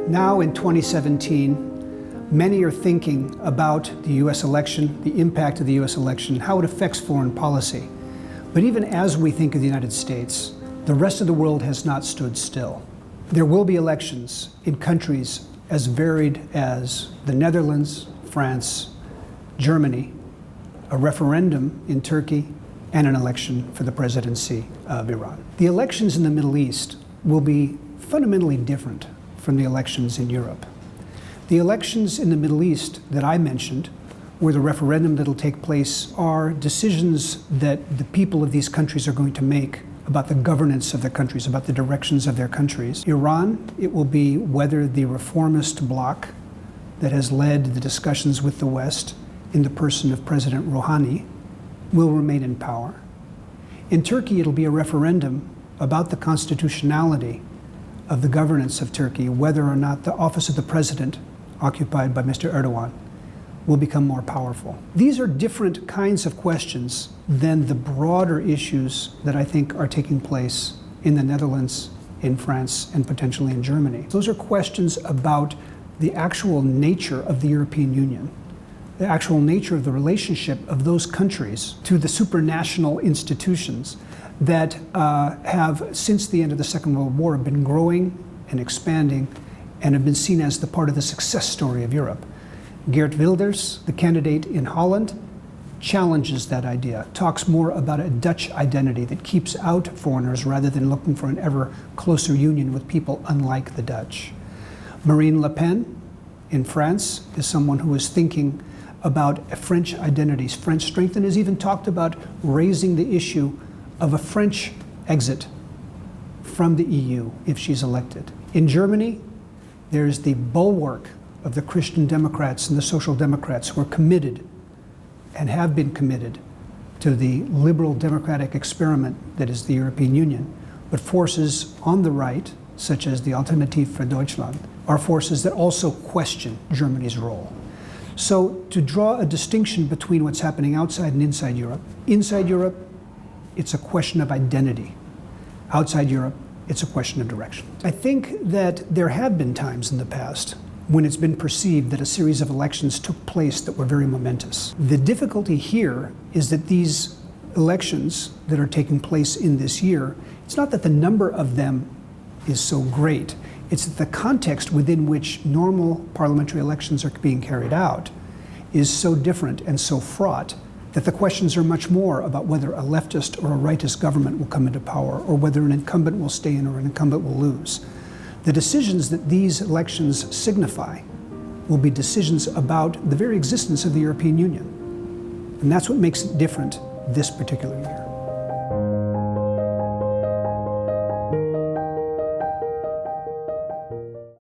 Now in 2017, many are thinking about the US election, the impact of the US election, how it affects foreign policy. But even as we think of the United States, the rest of the world has not stood still. There will be elections in countries as varied as the Netherlands, France, Germany, a referendum in Turkey, and an election for the presidency of Iran. The elections in the Middle East will be fundamentally different from the elections in Europe. The elections in the Middle East that I mentioned, where the referendum that'll take place, are decisions that the people of these countries are going to make about the governance of their countries, about the directions of their countries. Iran, it will be whether the reformist bloc that has led the discussions with the West in the person of President Rouhani will remain in power. In Turkey, it'll be a referendum about the constitutionality of the governance of Turkey, whether or not the office of the president, occupied by Mr. Erdogan, will become more powerful. These are different kinds of questions than the broader issues that I think are taking place in the Netherlands, in France, and potentially in Germany. Those are questions about the actual nature of the European Union, the actual nature of the relationship of those countries to the supranational institutions that have, since the end of the Second World War, been growing and expanding and have been seen as the part of the success story of Europe. Geert Wilders, the candidate in Holland, challenges that idea, talks more about a Dutch identity that keeps out foreigners rather than looking for an ever closer union with people unlike the Dutch. Marine Le Pen in France is someone who is thinking about a French identities, French strength, and has even talked about raising the issue of a French exit from the EU if she's elected. In Germany, there's the bulwark of the Christian Democrats and the Social Democrats who are committed and have been committed to the liberal democratic experiment that is the European Union. But forces on the right, such as the Alternative for Deutschland, are forces that also question Germany's role. So to draw a distinction between what's happening outside and inside Europe, it's a question of identity. Outside Europe, it's a question of direction. I think that there have been times in the past when it's been perceived that a series of elections took place that were very momentous. The difficulty here is that these elections that are taking place in this year, it's not that the number of them is so great, it's that the context within which normal parliamentary elections are being carried out is so different and so fraught that the questions are much more about whether a leftist or a rightist government will come into power, or whether an incumbent will stay in or an incumbent will lose. The decisions that these elections signify will be decisions about the very existence of the European Union. And that's what makes it different this particular year.